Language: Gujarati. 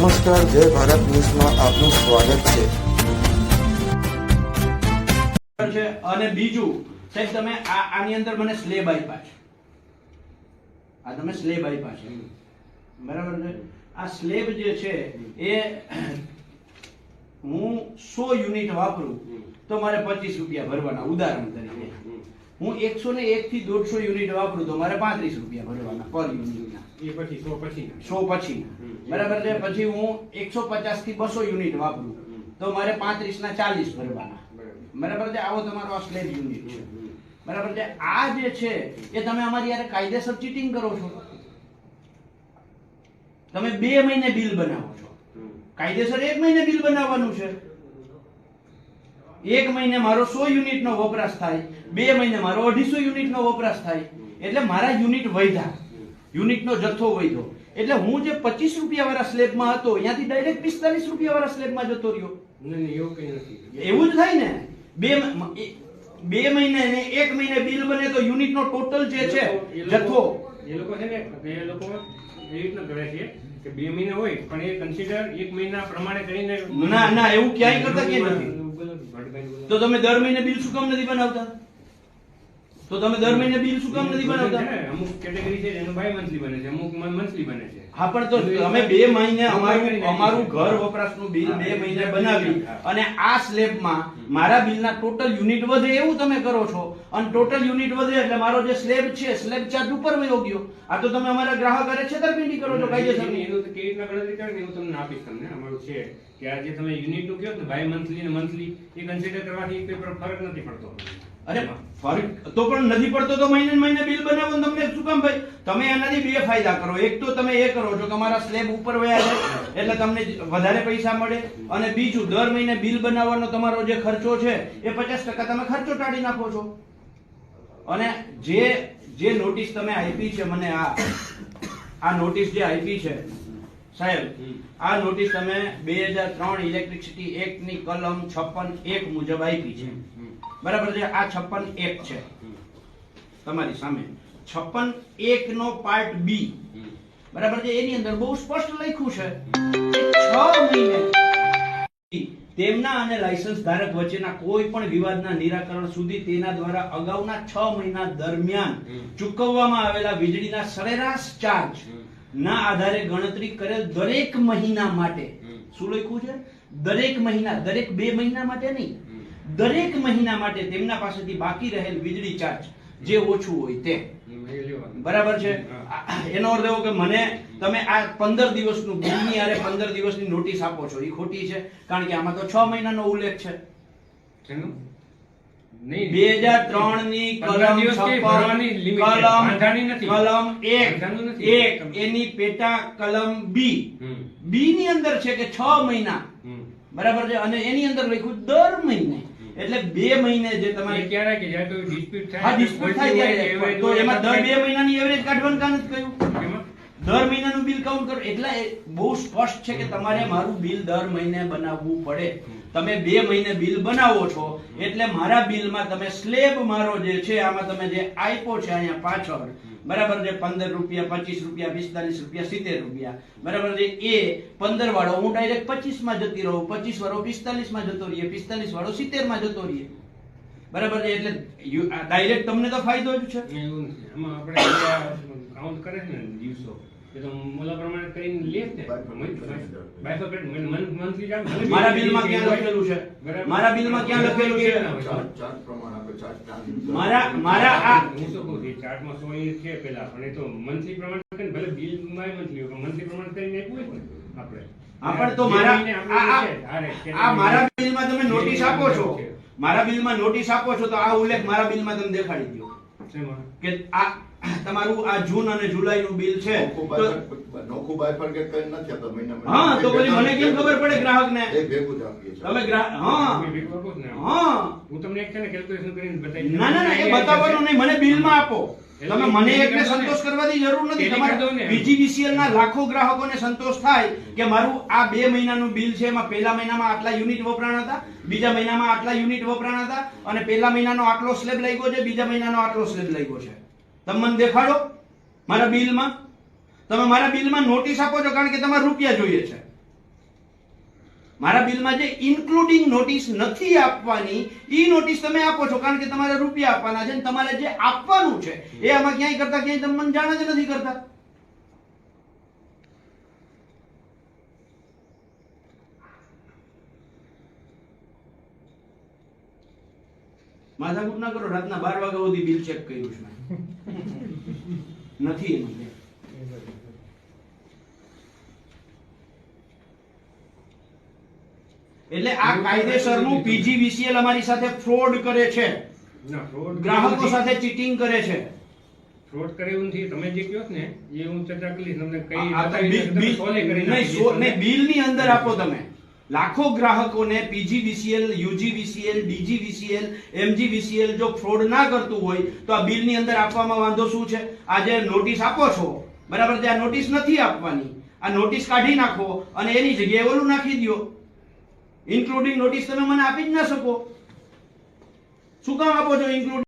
નમસ્કાર, જય ભારત ન્યૂઝમાં આપનું સ્વાગત છે। અને બીજું સાહેબ, તમે આની અંદર મને સ્લેબ આપ્યા છે, આ તમે સ્લેબ આપ્યા છે, બરાબર છે। આ સ્લેબ જે છે એ હું 100 યુનિટ વાપરું તો મારે 25 રૂપિયા ભરવાના, ઉદાહરણ તરીકે। હું 101 થી 150 યુનિટ વાપરું તો મારે 35 રૂપિયા ભરવાના પર યુનિટના, એ પછી 100 પછી 100 પછી, બરાબર છે। પછી હું 150 થી 200 યુનિટ વાપરું તો મારે 35 ના 40 ભરવાના, બરાબર છે। આવો તમારો આ સ્લેબ યુનિટ છે, બરાબર છે। આ જે છે એ તમે અમારી યારે કાયદેસર ચીટિંગ કરો છો। તમે 2 મહિને બિલ બનાવો છો, કાયદેસર 1 મહિને બિલ બનાવવાનું છે। 1 મહિને મારો 100 યુનિટ નો વપરાશ થાય, 2 મહિને મારો 250 યુનિટ નો વપરાશ થાય, એટલે મારા યુનિટ વધ્યા, યુનિટ નો જથ્થો વધ્યો, એટલે હું જે 25 રૂપિયા વાળા સ્લેબમાં હતો ત્યાંથી ડાયરેક્ટ 45 રૂપિયા વાળા સ્લેબમાં જતો રહ્યો। નહીં, એવું કઈ નથી। એવું જ થાય ને। 2 મહિને ને 1 મહિને બિલ બને તો યુનિટ નો ટોટલ જે છે જથ્થો, એ લોકો છે ને, એ લોકો એ રીતના કરે છે કે 2 મહિના હોય પણ એ કન્સિડર 1 મહિના પ્રમાણે કરીને ના ના એવું ક્યાંય કરતા કે નથી। તો તમે દર મહિને બિલ શું કામ નથી બનાવતા? તો તમે દર મહિને બિલ શું કામ નથી બનાવતા? અમુક કેટેગરી છે એનું બાય મંથલી બને છે, અમુક મંથલી બને છે। હા, પણ તો અમે 2 મહિને અમારું ઘર વપરાશનું બિલ 2 મહિને બનાવી અને આ સ્લેબમાં મારા બિલના ટોટલ યુનિટ વધે એવું તમે કરો છો, અને ટોટલ યુનિટ વધે એટલે મારો જે સ્લેબ છે, સ્લેબ ચાર્જ ઉપર વયો ગયો। આ તો તમે અમારા ગ્રાહક અરે છેતરપિંડી કરો છો કાયદેસરની। એનું તો કેવી રીતના ગણતરી કરે ને એવું તમને આપીશ તમને। અમારું છે કે આ જે તમે યુનિટ નું કહો ને બાય મંથલી ને મંથલી, એ કન્સિડર કરવાથી કોઈ ફરક નથી પડતો। અરે ફરક તો પણ નથી પડતો તો મહિને મહિને બિલ બનાવો ને તમને શું કામ ભાઈ? તમે એનાથી 2 ફાયદા કરો। એક તો તમે એ કરો છો કે અમારા સ્લેબ ઉપર વયા જાય એટલે તમને વધારે પૈસા મળે, અને બીજું દર મહિને બિલ બનાવવાનો તમારો જે ખર્ચો છે એ 50% તમે ખર્ચો ટાળી નાખો છો। અને જે નોટિસ તમે આપી છે મને, આ નોટિસ જે આપી છે સાહેબ, આ નોટિસ તમે 2003 ઇલેક્ટ્રિસિટી એક્ટ ની કલમ 56(1) મુજબ આપી છે, બરાબર છે। આ 56(1) છે તમારી સામે। 56(1) નો પાર્ટ બી, બરાબર છે, એની અંદર બહુ સ્પષ્ટ લખ્યું છે કે 6 મહિને તેમના અને લાયસન્સ ધારક વચ્ચેના કોઈ પણ વિવાદના નિરાકરણ સુધી તેના દ્વારા અગાઉના 6 મહિના દરમિયાન ચૂકવવામાં આવેલા વીજળીના સરેરાશ ચાર્જ ના આધારે ગણતરી કરેલ દરેક મહિના માટે, શું લખ્યું છે? દરેક મહિના, દરેક 2 મહિના માટે નહીં, દરેક મહિના માટે તેમના પાસેથી બાકી રહેલ વીજળી ચાર્જ જે ઓછું હોય તે, બરાબર છે। એનો અર્થ એવો કે મને તમે આ 15 દિવસનું બિલની આરે 15 દિવસની નોટિસ આપો છો, એ ખોટી છે, કારણ કે આમાં તો 6 મહિનાનો ઉલ્લેખ છે। 2003 ની કલમ 1 એની પેટા કલમ બી ની અંદર છે કે 6 મહિના, બરાબર છે, અને એની અંદર લખ્યું દર મહિને, એટલે 2 મહિને જે તમારે ક્યારે કે જ્યારે કોઈ ડિસ્પ્યુટ થાય, હા ડિસ્પ્યુટ થાય ત્યારે તો એમાં દર 2 મહિનાની એવરેજ કાઢવાનું કામ નથી કહ્યું, દર મહિનાનું બિલ કાઉન્ટ કરો। એટલે બહુ સ્પષ્ટ છે કે તમારે મારું બિલ દર મહિને બનાવવું પડે। તમે 2 મહિને બિલ બનાવો છો એટલે મારા બિલમાં તમે સ્લેબ મારો જે છે આમાં તમે જે આપ્યો છે અહીંયા પાછળ, બરાબર છે, 15 રૂપિયા, 25 રૂપિયા, 45 રૂપિયા, 70 રૂપિયા, બરાબર છે, એ 15 વાળો હું ડાયરેક્ટ 25 માં જતી રહું, 25 વાળો 45 માં જતો રહીએ, 45 વાળો 70 માં જતો રહીએ, બરાબર છે। એટલે ડાયરેક્ટ તમને તો ફાયદો જ છે। એવું નથી, આમાં આપણે કાઉન્ટ કરે છે ને દિવસો, એ તો મોલા પ્રમાણે કરીને લે છે। મંથલી ચાર્જ મારા બિલમાં ક્યાં લખેલું છે? મારા બિલમાં ક્યાં લખેલું છે? મારા આ હું શું કહું છું, ચાર્ટમાં 100 યુનિટ છે પેલા, પણ એ તો મંથલી પ્રમાણે કરીને ભલે બિલમાં મંથલી હોય, મંથલી પ્રમાણે કરીને આપ્યું હોય ને આપણે પણ તો મારા બિલમાં તમે નોટિસ આપો છો, મારા બિલમાં નોટિસ આપો છો તો આ ઉલ્લેખ મારા બિલમાં તમે દેખાડી દો કે આ તમારું આ જૂન અને જુલાઈ નું બિલ છે। નોખું બાયફર્કેટ કરી નથી આપતા મહિના મહિને। હા, તો પછી મને કેમ ખબર પડે ગ્રાહકને? એ ભેગું જ આપીએ છીએ તમે હા હું તમને એક છે ને કેલ્ક્યુલેશન કરીને બતાવી। ના ના એ બતાવવાનું નહીં, મને બિલમાં આપો। તમે મને એકને સંતોષ કરવાની જરૂર નથી, તમારે પીજીવીસીએલ ના લાખો ગ્રાહકોને સંતોષ થાય કે મારું આ 2 મહિનાનું બિલ છે, એમાં પહેલા મહિનામાં આટલા યુનિટ વપરાણ હતા, બીજા મહિનામાં આટલા યુનિટ વપરાણ હતા, અને પહેલા મહિનાનો આટલો સ્લેબ લાગ્યો છે, બીજા મહિનાનો આટલો સ્લેબ લાગ્યો છે। તમે મને દેખાડો મારા બિલમાં, તમે મારા બિલમાં નોટિસ આપો છો કારણ કે તમારે રૂપિયા જોઈએ છે। મારા બિલમાં જે ઇન્ક્લુડિંગ નોટિસ નથી આપવાની ઈ નોટિસ તમે આપો છો, કારણ કે તમારે રૂપિયા આપવાના છે ને તમારે જે આપવાનું છે એ આમાં ક્યાંય કરતા ક્યાંય તમે મને જાણ જ નથી કરતા. માથાકૂટ ના કરો, રાતના 12 વાગ્યા સુધી બિલ ચેક કર્યું છે નથી એનું. એટલે આ કાયદેસરનું પીજીવીસીએલ અમારી સાથે ફ્રોડ કરે છે, ના ફ્રોડ ગ્રાહકો સાથે ચીટિંગ કરે છે. ફ્રોડ કરે એવું નથી. તમે જે કહો છો ને એ હું ચર્ચા કરી તમને કઈ આ તો બિલ સોલે કરી નહીં, બિલની અંદર આપો તમે. લાખો ગ્રાહકોને પીજીવીસીએલ, યુજીવીસીએલ, ડીજીવીસીએલ, એમજીવીસીએલ જો ફ્રોડ ના કરતું હોય તો આ બિલની અંદર આપવામાં વાંધો શું છે? આ જે નોટિસ આપો છો બરાબર, તે આ નોટિસ નથી આપવાની, આ નોટિસ કાઢી નાખો અને એની જગ્યાએ ઓલું નાખી દો. ઇન્ક્લુડિંગ નોટિસ તમે મને આપી જ ના શકો. શું કામ આપો છો ઇન્ક્લુડિંગ?